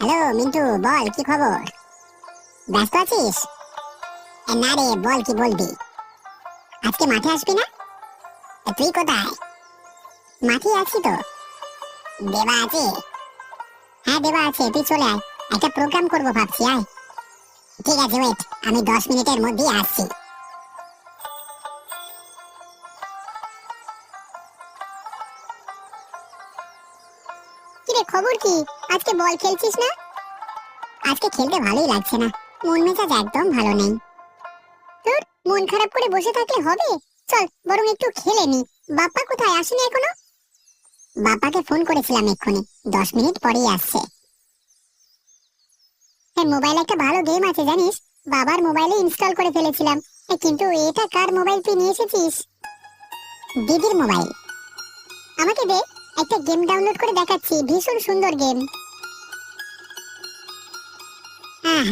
Hello Mintu, বল কি খবর? ব্যস্ত আছিস? না রে, বল কি বলবি? আজকে মাঠে আসবি না? তুই কোথায়? মাঠে আছি তো। দেবা আছে? হ্যাঁ দেবা আছে, তুই চলে আয়, একটা প্রোগ্রাম করবো ভাবছি, আয়। ঠিক আছে, ওয়েট, আমি 10 মিনিটের মধ্যেই আসছি। কিরে খবর কি? আজকে বল খেলছিস না? আজকে খেলতে ভালোই লাগছে না, মন মেজাজ একদম ভালো নেই। তোর মন খারাপ করে বসে থাকলে হবে? চল বরং একটু খেলে নি। বাপ্পা কোথায়, আসেনি এখনো? বাপ্পাকে ফোন করেছিলাম এক্ষুনি, 10 মিনিট পরেই আসছে। হ্যাঁ, মোবাইলে একটা ভালো গেম আছে জানিস, বাবার মোবাইলে ইনস্টল করে ফেলেছিলাম। কিন্তু এটা কার মোবাইল তুই নিয়ে এসেছিস? দিদির মোবাইল। আমাকে দে, একটা গেম ডাউনলোড করে দেখাচ্ছি, ভীষণ সুন্দর গেম।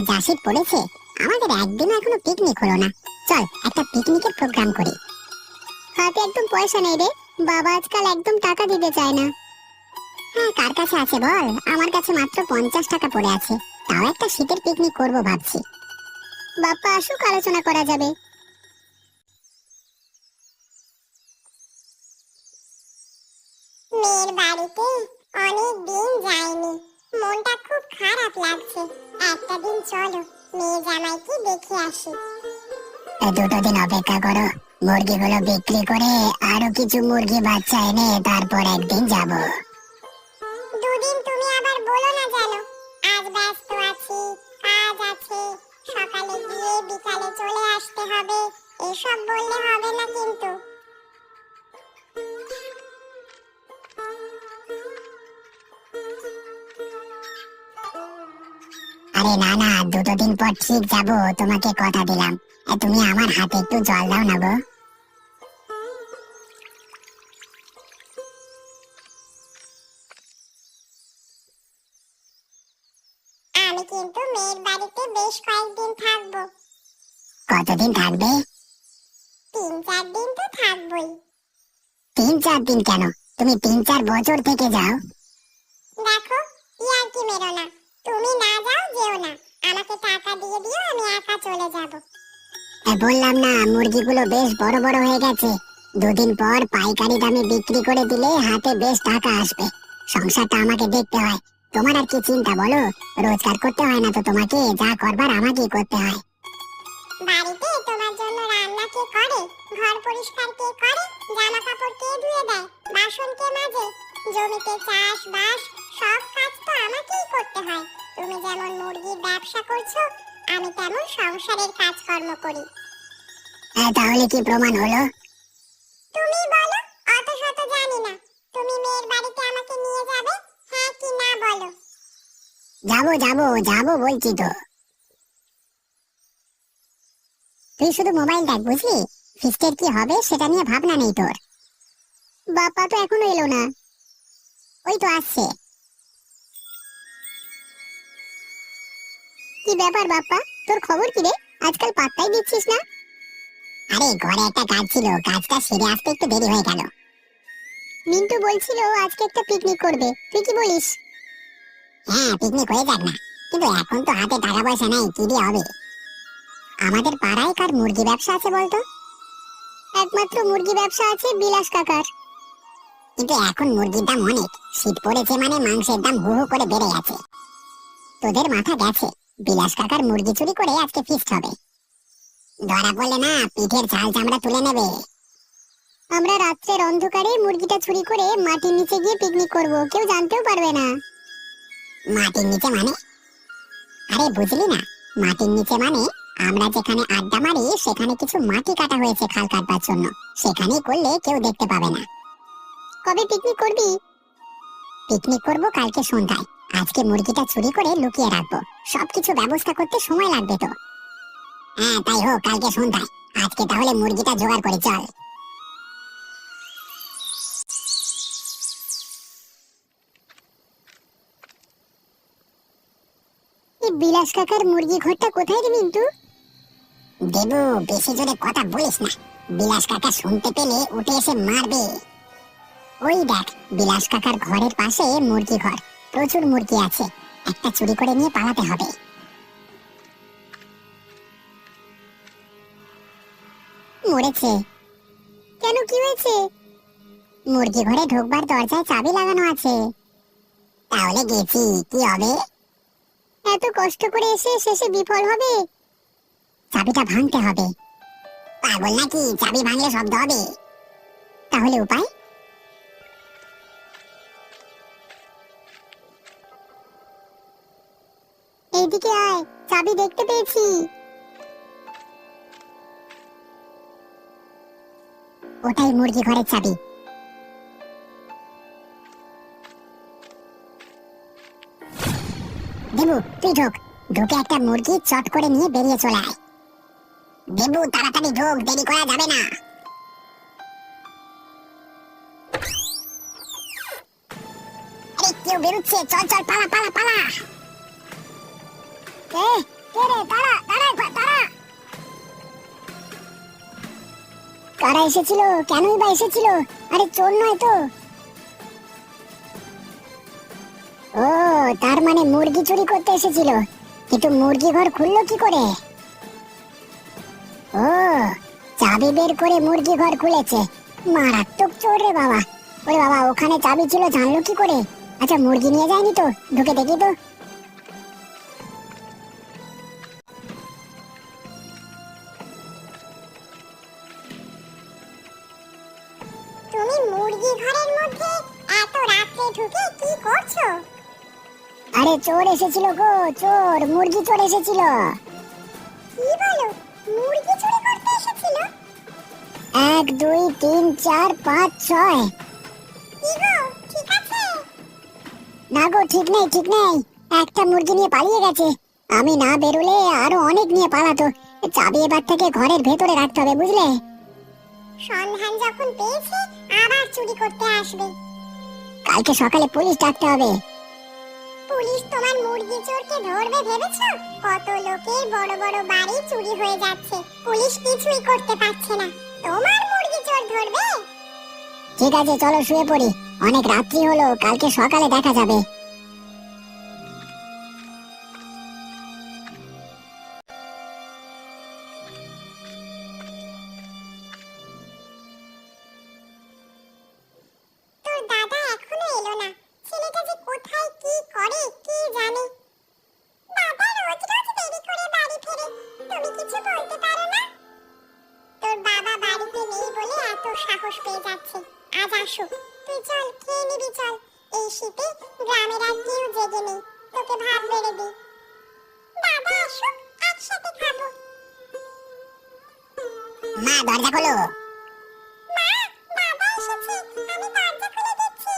যা শীত পড়েছে, আমাদের একদিনও এখনো পিকনিক হলো না। চল একটা পিকনিকের প্রোগ্রাম করি। হাতে একদম পয়সা নেই রে, বাবা আজকাল একদম টাকা দিতে চায় না। হ্যাঁ, কার কাছে আছে বল? আমার কাছে মাত্র 50 টাকা পড়ে আছে, তাও একটা শীতের পিকনিক করব ভাবছি। বাপ্পা আসুক, আলোচনা করা যাবে। মেয়ের বাড়িতে অনেক দিন যাইনি, মনটা খুব খারাপ লাগছে। একটা দিন চলো মেয়ে জামাইকে দেখে আসি। 2 দিন অপেক্ষা করো, মুরগিগুলো বিক্রি করে আরো কিছু মুরগি বাচ্চা এনে তারপর একদিন যাব। 2 দিন তুমি আবার বলো না যেন, আজ ব্যস্ত আছি, কাজ আছে, সকালে গিয়ে বিকালে চলে আসতে হবে, এসব বললে হবে না কিন্তু। আরে না না, 2 দিন পর ঠিক যাব, তোমাকে কথা দিলাম। তুমি আমার হাতে একটু জল দাও না গো। আমি কিন্তু মেয়ের বাড়িতে বেশ কয়েকদিন থাকবো। কতদিন থাকবে? 3-4 দিন তো থাকবোই। 3-4 দিন কেন? তুমি 3-4 বছর থেকে যাও। দেখো, ইয়ার্কি মেরো না, তুমি না যাও যেও না, আমাকে টাকা দিয়ে দিও, আমি একা চলে যাব। বললাম না, মুরগিগুলো বেশ বড় বড় হয়ে গেছে, 2 দিন পর পাইকারি দামে বিক্রি করে দিলে হাতে বেশ টাকা আসবে। সংসারটা আমাকে দেখতে হয়, তোমার আর কি চিন্তা বলো? রোজগার করতে হয় না তো তোমাকে, যা করবার আমাকেই করতে হয়। বাড়িতে তোমার জন্য রান্না কে করে, ঘর পরিষ্কার কে করে, জামা কাপড় কে ধুয়ে দেয়, বাসন কে মাজে, জমিতে চাষ বাস সব কাজ তো আমাকেই করতে হয়। তুমি যেমন মুরগির ব্যবসা করছো, আমি তেমন সংসারের কাজকর্ম করি। তাহলে কি প্রমাণ হলো? তুমি বলো, অত শত জানি না। তুমি মেয়ের বাড়িতে আমাকে নিয়ে যাবে, হ্যাঁ কি না বলো? যাবো যাবো যাবো বলছি তো। তুই শুধু মোবাইল দেখ, বুঝলি? ফিস্টের কি হবে সেটা নিয়ে ভাবনা নেই তোর। বাপ্পা তো এখনো এলো না, ওই তো আসছে। কি ব্যাপার বাপ্পা, তোর খবর কি রে? আজকাল পাত্তাই দিচ্ছিস না। আরে ঘরে একটা কাজ ছিল, কাজটা সেরে আসতে একটু দেরি হয়ে গেল। মিন্টু বলছিল আজকে একটা পিকনিক করবে, তুই কি বলিস? হ্যাঁ, পিকনিক হয়ে যাক না, কিন্তু এখন তো হাতে টাকা পয়সা নাই, কি দিয়ে হবে? আমাদের পাড়ায় কার মুরগি ব্যবসা আছে বলতো? একমাত্র মুরগি ব্যবসা আছে বিলাস কাকার। কিন্তু এখন মুরগির দাম অনেক, শীত পড়েছে মানে মাংসের দাম হু হু করে বেড়ে গেছে। তোদের মাথা গেছে, বিলাস কাকার মুরগি চুরি করে আজকে ফিস্ট হবে। ধরা পড়লে না পিঠের ছাল চামড়া তুলে নেবে। আমরা রাত্রের অন্ধকারে মুরগিটা চুরি করে মাটির নিচে গিয়ে পিকনিক করব, কেউ জানতেও পারবে না। মাটির নিচে মানে? আরে বুঝলি না, মাটির নিচে মানে আমরা যেখানে আড্ডা মারি সেখানে কিছু মাটি কাটা হয়েছে খাল কাটবার জন্য, সেখানেই করলে কেউ দেখতে পাবে না। কবে পিকনিক করবি? পিকনিক করব কালকে সন্ধ্যায়, আজকে মুরগিটা চুরি করে লুকিয়ে রাখবো, সবকিছু ব্যবস্থা করতে সময় লাগবে তো। হ্যাঁ তাই হোক, কালকে সন্ধ্যায়। আজকে তাহলে মুরগিটা জোগাড় করে চল। এই বিলাস কাকার মুরগি ঘরটা কোথায় রে মিন্টু? দেবু, বেশি জোরে কথা বলিস না, বিলাস কাকা শুনতে পেলে উঠে এসে মারবে। ওই দেখ, বিলাস কাকার ঘরের পাশে মুরগি ঘর, প্রচুর মুরগি আছে, একটা চুরি করে নিয়ে পালাতে হবে। মরেছে। কেন, কি হয়েছে? মুরগি ঘরে ঢোকবার দরজায় চাবি লাগানো আছে। তাহলে গেছি, কি হবে? এত কষ্ট করে এসে শেষে বিফল হবে। চাবিটা ভাঙতে হবে। পাগল নাকি, চাবি ভাঙলে শব্দ হবে। তাহলে উপায়? এইদিকে আয়, চাবি দেখতে পেয়েছি। ওটাই মুরগি ঘরের চাবি। দেবু, তুই ঢোক। ঢুকে একটা মুরগি চট করে নিয়ে বেরিয়ে চলে আয়। দেবু, তাড়াতাড়ি ঢোক, দেরি করা যাবে না। আরে কেউ বেরোচ্ছে, চল চল, পালা পালা পালা। কে কে রে? দাঁড়া দাঁড়া একবার, দাঁড়া। কারা এসেছিল? কেনই বা এসেছিল? আরে চোর নয় তো? ও, তার মানে মুরগি চুরি করতে এসেছিল। কিন্তু মুরগি ঘর খুললো কি করে? ও, চাবি বের করে মুরগি ঘর খুলেছে। মারাত্মক চোর রে বাবা। ওরে বাবা, ওখানে চাবি ছিল, জানলো কি করে? আচ্ছা, মুরগি নিয়ে যায়নি তো? ঢুকে দেখি তো। তুমি মুরগি ঘরের মধ্যে এত রাতে ঢুকে কি করছো? আরে চোর এসেছিল গো, চোর, মুরগি চোর এসেছিল। কি বলো, মুরগি চুরি করতে এসেছিল? 1 2 3 4 5 6। কি গো, ঠিক আছে? না গো, ঠিক নেই, ঠিক নেই। একটা মুরগি নিয়ে পালিয়ে গেছে। আমি না বেরোলে আরো অনেক নিয়ে পালাতো। চাবি এবার থেকে ঘরের ভেতরে রাখতে হবে, বুঝলে? সন্ধান যখন পেয়েছে আবার চুরি করতে আসবে। কালকে সকালে পুলিশ ডাকতে হবে। পুলিশ তোমার মুরগি চোরকে ধরবে ভেবেছো? কত লোকের বড় বড় বাড়ি চুরি হয়ে যাচ্ছে, পুলিশ কিছুই করতে পারছে না, তোমার মুরগি চোর ধরবে? ঠিক আছে, চলো শুয়ে পড়ি। অনেক রাত্রি হলো, কালকে সকালে দেখা যাবে। তোর দাদা এখনো এলো না, ছেলেটা যে কোথায় কি করে কে জানে। দাদা রোজ রোজ দেরি করে বাড়ি ফেরে, তুমি কিছু বলতে পারো না? তোর বাবা বাড়িতে নেই বলে এত সাহস পেয়ে যাচ্ছে। আজ আসুক, তুই চল খেয়ে নিবি, চল। এই শীতে গ্রামের আর কেউ জেগে নেই, তোকে ভাত বেড়ে দিই। দাদা আসুক, একসাথে খাবো। মা, দরজা খোলো। মা, দাদা এসেছে, আমি দরজা খুলে দিচ্ছি।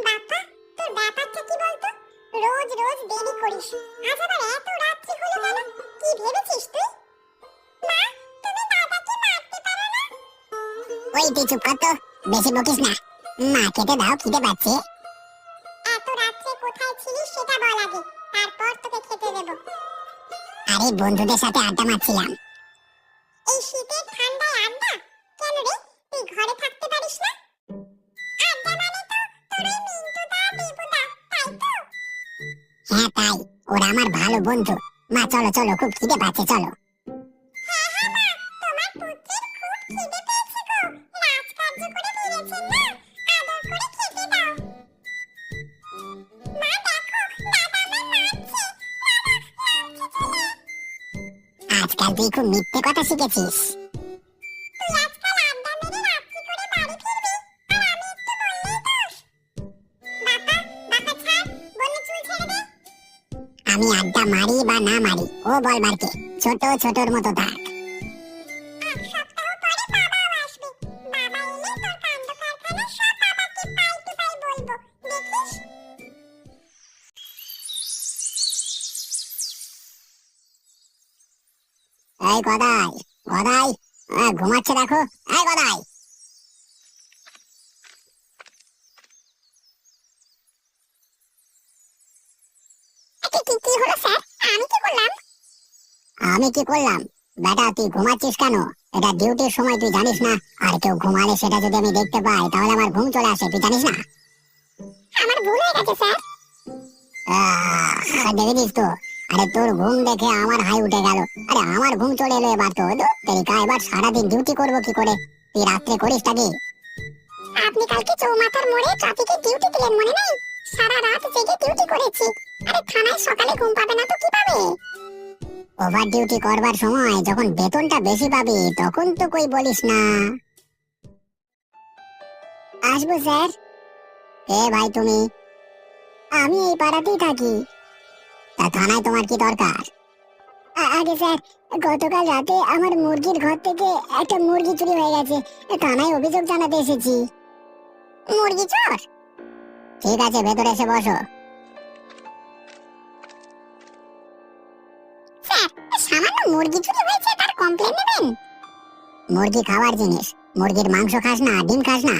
বাবা, তোর ব্যাপারটা কি বলতো? রোজ রোজ দেরি করিস, আজ আবার এত রাত্রি হলো কেন? কি ভেবেছিস তুই? মা, তুমি দাদাকে মারতে পারো না? ওই তুই চুপ কর তো, বেশি বকিস না। মা, খেতে দাও, খিদে পাচ্ছে। এত রাত্রে কোথায় ছিলিস সেটা বল আগে, তারপর তোকে খেতে দেব। আরে বন্ধুদের সাথে আড্ডা মারছিলাম। এই শীতের ঠান্ডায় আড্ডা? কেন রে, তুই ঘরে থাকতে পারিস না? আড্ডা মানে তো তোর ওই মিন্টুদা, দেবুদা, তাই তো? হ্যাঁ তাই, ওরা আমার ভালো বন্ধু। মা চলো চলো, খুব খিদে পাচ্ছে, চলো। হ্যাঁ হ্যাঁ মা, তোমার পুত্রের খুব খিদে পেয়েছে গো, রাজকার্য করে ফিরেছেন না, আদর করে খেতে দাও। মা দেখো, দাদা আমায় মারছে, মারছে চলে। আজকাল তুই খুব মিথ্যে কথা শিখেছিস। তুই আজকাল আড্ডা মেরে রাত্রি করে বাড়ি ফিরবি, আর আমি একটু বললেই দোষ। বাবা, বাবা ছাড়, বলে চুল ছেড়ে দে। আমি আড্ডা মারি বা না মারি, ও বলবার কে? ছোট ছোটর মতো থাক। 1 সপ্তাহ পরে বাবাও আসবে, বাবা এলে তোর কাণ্ড কারখানা সব বাবাকে পাই টু পাই বলবো, দেখিস? এই গদাই, গদাই, ঘুমাচ্ছে দেখো। এই গদাই। কি কি হলো স্যার? আমি কি করলাম? আমি কি করলাম? বেটা তুই ঘুমাচ্ছিস কেন? এটা ডিউটির সময়, তুই জানিস না? আর কেউ ঘুমালে সেটা যদি আমি দেখতে পাই তাহলে আমার ঘুম চলে আসে, তুই জানিস না? আমার ভুল হয়ে গেছে স্যার। দেখেছিস তো? আরে তোর ঘুম দেখে আমার হাই উঠে গেল। আরে আমার ঘুম চলে এলো এবার তো। তেরিকা এবার সারাদিন ডিউটি করবো কি করে? তুই রাত্রে করিসটা কি? আপনি কালকে চৌমাথার মোড়ে ট্রাফিকে ডিউটি দিলেন, মনে নেই? সারা রাত জেগে ডিউটি করেছি। আরে থানায় সকালে ঘুম পাবে না তো কি পাবে? ওভার ডিউটি করবার সময় যখন বেতনটা বেশি পাবি তখন তো কই বলিস না। আসবো স্যার। এ ভাই তুমি? আমি এই পাড়াতেই থাকি। তা থানায় তোমার কি দরকার? আগে স্যার, গতকাল রাতে আমার মুরগির ঘর থেকে একটা মুরগি চুরি হয়ে গেছে। থানায় অভিযোগ জানাতে এসেছি। মুরগি চোর? ঠিক আছে, ভেতরে এসে বসো। স্যার, সামান্য মুরগি চুরি হয়েছে তার কমপ্লেন নেবেন? মুরগি খাওয়ার জিনিস। মুরগির মাংস খাস না, ডিম খাস না?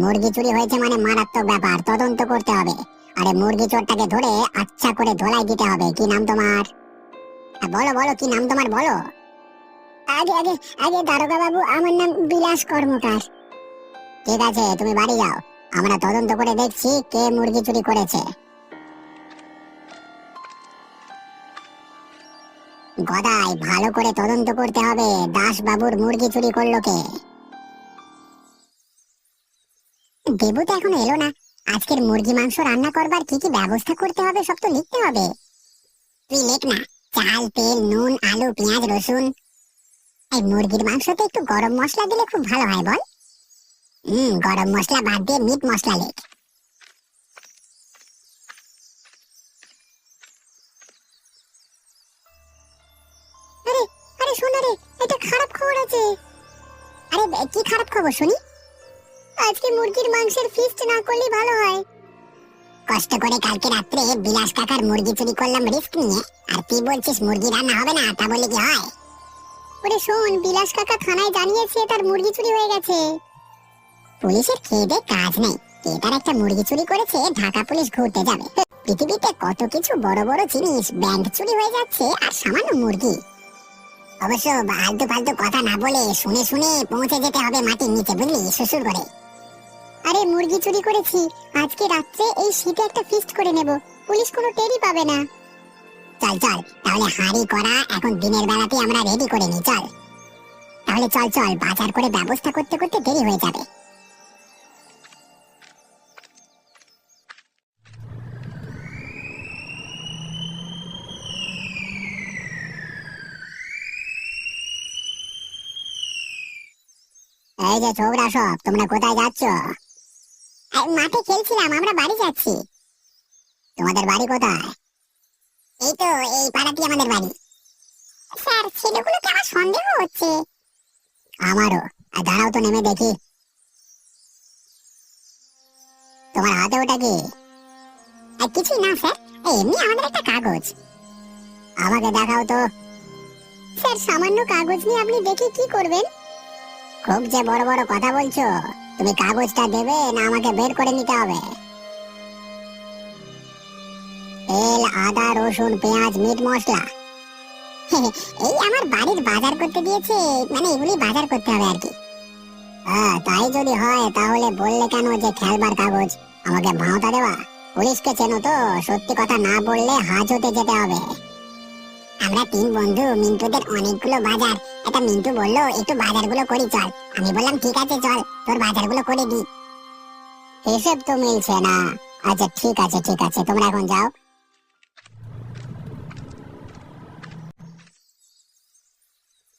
মুরগি চুরি হয়েছে মানে মারাত্মক ব্যাপার, তদন্ত করতে হবে। আরে মুরগি চোরটাকে ধরে আচ্ছা করে ধোলাই দিতে হবে। কি নাম তোমার? বলো বলো, কি নাম তোমার বলো। আগে আগে আগে দারোগা বাবু, আমার নাম বিলাস কর্মকার। ঠিক আছে, তুমি বাড়ি যাও। আমরা তদন্ত করে দেখছি কে মুরগি চুরি করেছে। গদাই, ভালো করে তদন্ত করতে হবে। দাস বাবুর মুরগি চুরি করলো কে? দেবু তো এখনো এলো না। আজকের মুরগি মাংস রান্না করবার কি কি ব্যবস্থা করতে হবে সব তো লিখতে হবে। তুই লেখ না। চাল, তেল, নুন, আলু, পেঁয়াজ, রসুন। এই মুরগির মাংসতে একটু গরম মশলা দিলে খুব ভালো হয়, বল। গরম মশলা বাদ দিয়ে মিট মশলা লেখ। আরে আরে শোন রে, এটা খারাপ খবর আছে। আরে কি খারাপ খবর শুনি? আজকে মুরগির মাংসের ফিস্ট না করলে ভালো হয়। কষ্ট করে কালকে রাত্রে বিলাস কাকার মুরগি চুরি করলাম রিস্ক নিয়ে, আর তুই বলছিস মুরগি রান্না হবে না? তা বলে কি হয়? ওরে শোন, বিলাস কাকা থানায় জানিয়েছে তার মুরগি চুরি হয়ে গেছে। পুলিশের খেয়ে দে কাজ নেই। কে তার একটা মুরগি চুরি করেছে ঢাকা পুলিশ ঘুরতে যাবে? পৃথিবীতে কত কিছু বড় বড় জিনিস, ব্যাংক চুরি হয়ে যাচ্ছে আর সামান্য মুরগি। অবশ্য আলতু ফালতু কথা না বলে শুনে শুনে পৌঁছে যেতে হবে মাটির নিচে, বুঝলি? শ্বশুর করে। আরে মুরগি চুরি করেছি, আজকে রাত্রে এই শীতে একটা ফিস্ট করে নেব। পুলিশ কোনো টেরই পাবে না। চল চল, তাহলে হাঁড়ি করা এখন দিনের বেলাতে আমরা রেডি করে নি। চল তাহলে, চল চল, বাজার করে ব্যবস্থা করতে করতে দেরি হয়ে যাবে। এই যে ছোকরা সব, তোমরা কোথায় যাচ্ছ? মাঠে খেলছিলাম, আমরা বাড়ি যাচ্ছি। তোমাদের বাড়ি কোথায়? এই তো এই পাড়াতেই আমাদের বাড়ি। স্যার, ছেলেগুলোকে আমার সন্দেহ হচ্ছে। আমারও। দাঁড়াও তো, নেমে দেখি। তোমার হাতে ওটা কি? কিছুই না স্যার, এমনি আমাদের একটা কাগজ। আমাকে দেখাও তো। স্যার, সামান্য কাগজ নিয়ে আপনি দেখে কি করবেন? খুব যে বড় বড় কথা বলছো। তুমি কাগজটা দেবে না আমাকে বের করে নিতে হবে? তেল, আদা, রসুন, পেঁয়াজ, মিট মশলা। এই আমার বাড়ির বাজার করতে দিয়েছে, মানে এগুলি বাজার করতে হবে আর কি। তাই যদি হয় তাহলে বললে কেন যে খেলবার কাগজ? আমাকে ভাঁওতা দেওয়া? পুলিশকে চেনো তো, সত্যি কথা না বললে হাজতে যেতে হবে। আমরা 3 বন্ধু, মিন্টুদের অনেকগুলো বাজার। এটা মিন্টু বললো একটু বাজারগুলো করি চল। আমি বললাম ঠিক আছে চল, তোর বাজারগুলো করে দি। হিসেব তো মিলছে না। আচ্ছা ঠিক আছে ঠিক আছে, তোমরা এখন যাও।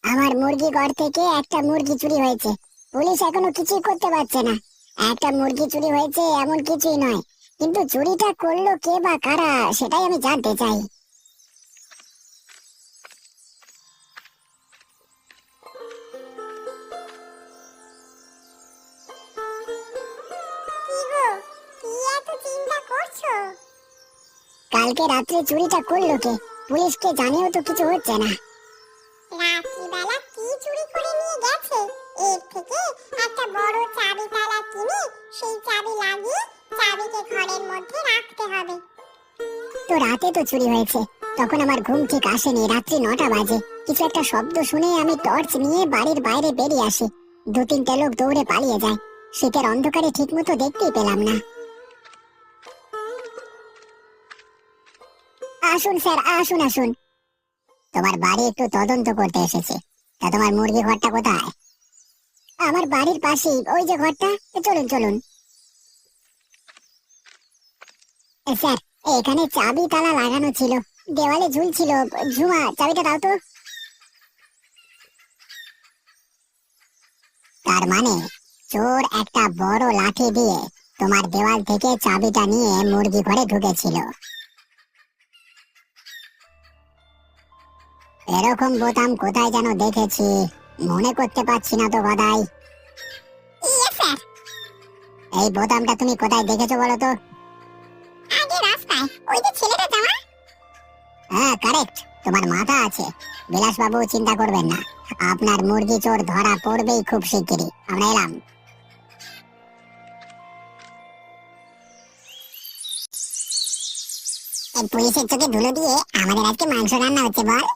আমার মুরগি ঘর থেকে একটা মুরগি চুরি হয়েছে। পুলিশ এখনো কিছুই করতে পারছে না। একটা মুরগি চুরি হয়েছে এমন কিছুই নয়, কিন্তু চুরিটা করলো কে বা কারা সেটাই আমি জানতে চাই। কি গো, কি এত চিন্তা করছো? কালকে রাত্রে চুরিটা করলো কে? পুলিশকে জানিয়েও তো কিছু হচ্ছে না। রাত্রিবেলা কি চুরি করে নিয়ে গেছে? এর থেকে একটা বড় চাবি তালা কিনে সেই চাবি লাগিয়ে চাবিকে ঘরের মধ্যে রাখতে হবে। তো রাতে তো চুরি হয়েছে, তখন আমার ঘুম ঠিক আসেনি, রাত্রি 9টা বাজে। কিছু একটা শব্দ শুনে আমি টর্চ নিয়ে বাড়ির বাইরে বেরিয়ে আসি। 2-3টে লোক দৌড়ে পালিয়ে যায়। শীতের অন্ধকারে ঠিক মতো দেখতেই পেলাম না। আসুন স্যার, আসুন আসুন। তোমার বাড়ি একটু তদন্ত করতে এসেছে। তা তোমার মুরগি ঘরটা কোথায়? আমার বাড়ির পাশেই, ওই যে ঘরটা। চলুন চলুন। স্যার, এখানে চাবি তালা লাগানো ছিল, দেওয়ালে ঝুলছিল। ঝুমা, চাবিটা দাও তো। তার মানে চোর একটা বড় লাঠি দিয়ে তোমার দেওয়াল থেকে চাবিটা নিয়ে মুরগি ঘরে ঢুকেছিল। এরকম বোতাম কোথায় যেন দেখেছি, মনে করতে পারছি না তো গদাই। এই বোতামটা তুমি কোথায় দেখেছো বলো তো? আগে রাস্তায়, ওই যে ছেলেটা জামা। হ্যাঁ, কারেক্ট। তোমার মাথা আছে। বিলাস বাবু, চিন্তা করবেন না, আপনার মুরগি চোর ধরা পড়বেই খুব শিগগিরই। আমরা এলাম। এই পুলিশের চোখে ধুলো দিয়ে আমাদের আজকে মাংস রান্না হচ্ছে বল।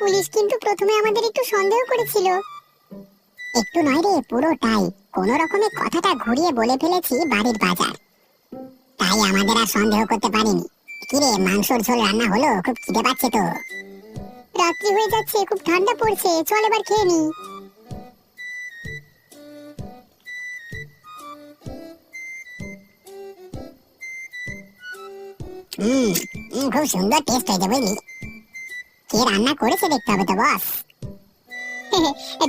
পুলিশ কিন্তু প্রথমে আমাদের একটু সন্দেহ করেছিল। একটু নয় রে, পুরোটাই। কোন রকমে কথাটা ঘুরিয়ে বলে ফেলেছি বাড়ির বাজার, তাই আমাদের আর সন্দেহ করতে পারিনি। কিরে, মাংসর ঝোল রান্না হলো? খুব খিদে পাচ্ছে তো। রাত্রি হয়ে যাচ্ছে, খুব ঠান্ডা পড়ছে, চল এবার খেয়ে নি। খুব সুন্দর টেস্ট হয়েছে বুঝলি। কে রান্না করেছে দেখতে হবে তো বস।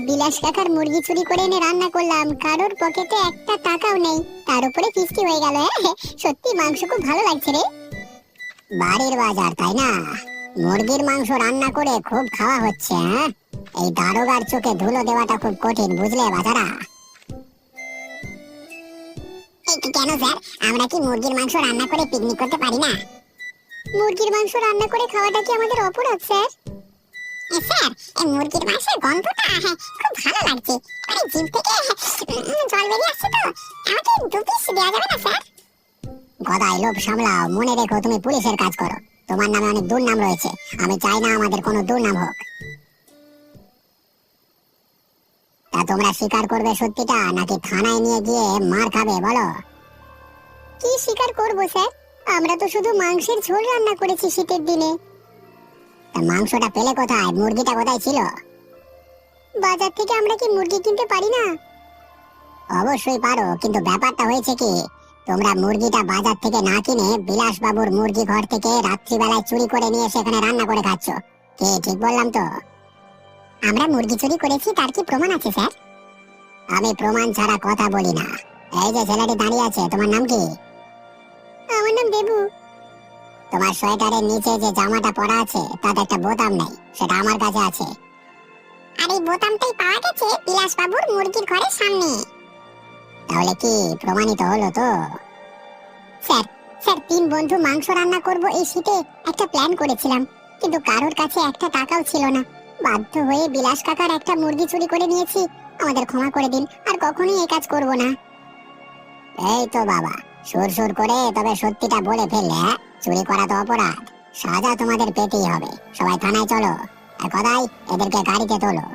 বিলাস কাকার মুরগি চুরি করে এনে রান্না করলাম, কারোর পকেটে একটা টাকাও নেই, তার উপরে ফিস্টি হয়ে গেল। সত্যি মাংস খুব ভালো লাগছে রে। বাড়ির বাজার তাই না? মুরগির মাংস রান্না করে খুব খাওয়া হচ্ছে। হ্যাঁ, এই দারোগার চোখে ধুলো দেওয়াটা খুব কঠিন, বুঝলে বাজারা? কেন স্যার, আমরা কি মুরগির মাংস রান্না করে পিকনিক করতে পারি না? মুরগির মাংস রান্না করে খাওয়াটা কি আমাদের অপরাধ স্যার? স্যার, এই মুরগির মাংসের গন্ধটা খুব ভালো লাগছে। আরে জিভ থেকে জল বেরিয়ে আসছে তো। আমাকে 2 পিস দেওয়া যাবে না স্যার? গদাই, লোভ সামলাও। মনে রেখো, তুমি পুলিশের কাজ করো। তোমার নামে অনেক দুর্নাম রয়েছে। আমি চাই না আমাদের কোনো দুর্নাম হোক। তা তোমরা স্বীকার করবে সত্যিটা, নাকি থানায় নিয়ে গিয়ে মার খাবে বলো? কি স্বীকার করবো স্যার? আমরা তো শুধু মাংসের ঝোল রান্না করেছি শীতের দিনে। তা মাংসটা পেলে কোথায়? মুরগিটা কোথায় ছিল? বাজার থেকে আমরা কি মুরগি কিনতে পারি না? অবশ্যই পারো, কিন্তু ব্যাপারটা হয়েছে কি, তোমরা মুরগিটা বাজার থেকে না কিনে বিলাস বাবুর মুরগি ঘর থেকে রাত্রিবেলায় চুরি করে নিয়ে সেখানে রান্না করে খাচ্ছ। কে ঠিক বললাম তো? আমরা মুরগি চুরি করেছি, তার কি প্রমাণ আছে স্যার? আমি প্রমাণ ছাড়া কথা বলি না। এই যে ছেলেটি দাঁড়িয়ে আছে, তোমার নাম কি? আমার নাম দেবু। তোমার সোয়েটারের নিচে যে জামাটা পরা আছে তাতে একটা বোতাম নেই, সেটা আমার কাছে আছে। আর এই বোতামটাই পাওয়া গেছে বিলাস বাবুর মুরগির ঘরের সামনে। তাহলে কি প্রমাণিত হলো তো? স্যার, 3 বন্ধু মাংস রান্না করব এই শীতে একটা প্ল্যান করেছিলাম, কিন্তু কারোর কাছে একটা টাকাও ছিল না। বাধ্য হয়ে বিলাস কাকার একটা মুরগি চুরি করে নিয়েছি। আমাদের ক্ষমা করে দিন, আর কখনোই এই কাজ করব না। এই তো বাবা, সুর করে তবে সত্যিটা বলে ফেললে। চুরি করা তো অপরাধ, সাজা তোমাদের পেতেই হবে। সবাই থানায় চলো, আর গদাই, এদেরকে গাড়িতে তোলো।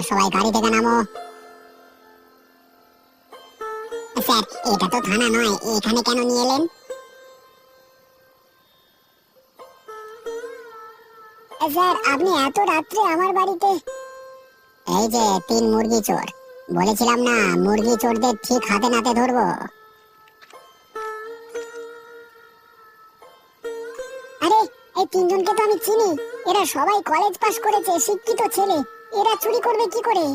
সবাই গাড়ি থেকে নামো। স্যার, এটা তো থানা নয়, এখানে কেন নিয়ে এলেন? স্যার, আপনি এত রাত্রে আমার বাড়িতে? এই যে 3 মুরগি চোর, বলেছিলাম না মুরগি চোরদের ঠিক হাতে নাতে ধরবো। আরে, এই 3 জনকে তো আমি চিনি। এরা সবাই কলেজ পাস করেছে, শিক্ষিত ছেলে। এরা চুরি করবে কি করে?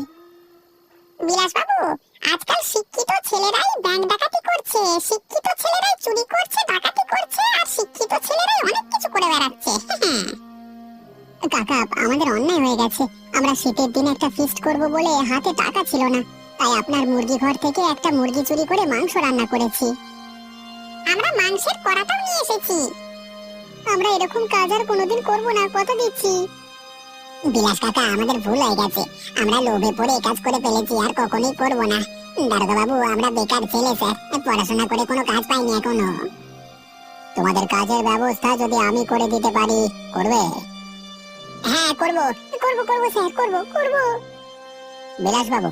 বিলাস বাবু, আজকাল শিক্ষিত ছেলেরাই ব্যাংক ডাকাতি করছে, শিক্ষিত ছেলেরাই চুরি করছে, ডাকাতি করছে, আর শিক্ষিত ছেলেরাই অনেক কিছু করে বেড়াচ্ছে। কাকা, আমাদের অন্যায় হয়ে গেছে। আমরা শীতের দিনে একটা ফিস্ট করব বলে হাতে টাকা ছিল না, তাই আপনার মুরগি ঘর থেকে একটা মুরগি চুরি করে মাংস রান্না করেছি। আমরা মাংসের কড়াটাও নিয়ে এসেছি। আমরা এরকম কাজ আর কোনোদিন করব না, কথা দিচ্ছি। বিলাস কাকা, আমাদের ভুল হয়ে গেছে। আমরা লোভে পড়ে এই কাজ করে ফেলেছি, আর কখনোই করব না। দারোগা বাবু, আমরা বেকার ছেলে স্যার, পড়াশোনা করে কোনো কাজ পাইনি এখনো। তোমাদের কাজের ব্যবস্থা যদি আমি করে দিতে পারি, করবে? হ্যাঁ, করব করব করব স্যার, করব। বিলাস বাবু,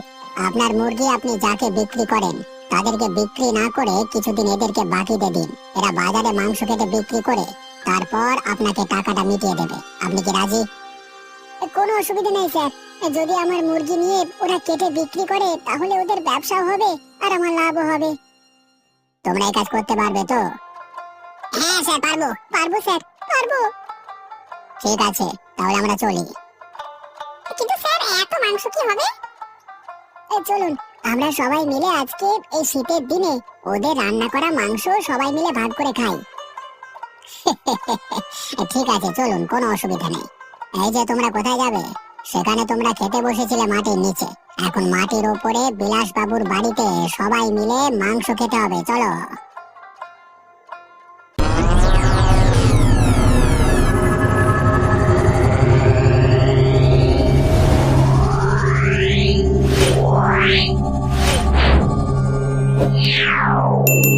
আপনার মুরগি আপনি যাকে বিক্রি করেন তাদেরকে বিক্রি না করে কিছুদিন এদেরকে বাকিতে দিন। এরা বাজারে মাংস কেটে বিক্রি করে তারপর আপনাকে টাকাটা মিটিয়ে দেবে। আপনি কি রাজি? কোনো অসুবিধা নেই স্যার, যদি আমার মুরগি নিয়ে ওরা কেটে বিক্রি করে তাহলে ওদের ব্যবসাও হবে আর আমার লাভও হবে। তোমরা এই কাজ করতে পারবে তো? হ্যাঁ স্যার, পারবো স্যার, পারবো। ঠিক আছে, তাহলে আমরা চলি। কিন্তু স্যার, এত মাংস কি হবে? চলুন, আমরা সবাই মিলে আজকে এই শীতের দিনে ওদের রান্না করা মাংস সবাই মিলে ভাগ করে খাই। ঠিক আছে, চলুন, কোনো অসুবিধা নেই। এই যে তোমরা কোথায় যাবে? সেখানে তোমরা খেতে বসেছিলে মাটির নিচে, এখন মাটির ওপরে বিলাস বাবুর বাড়িতে সবাই মিলে মাংস খেতে হবে। চলো। Meow.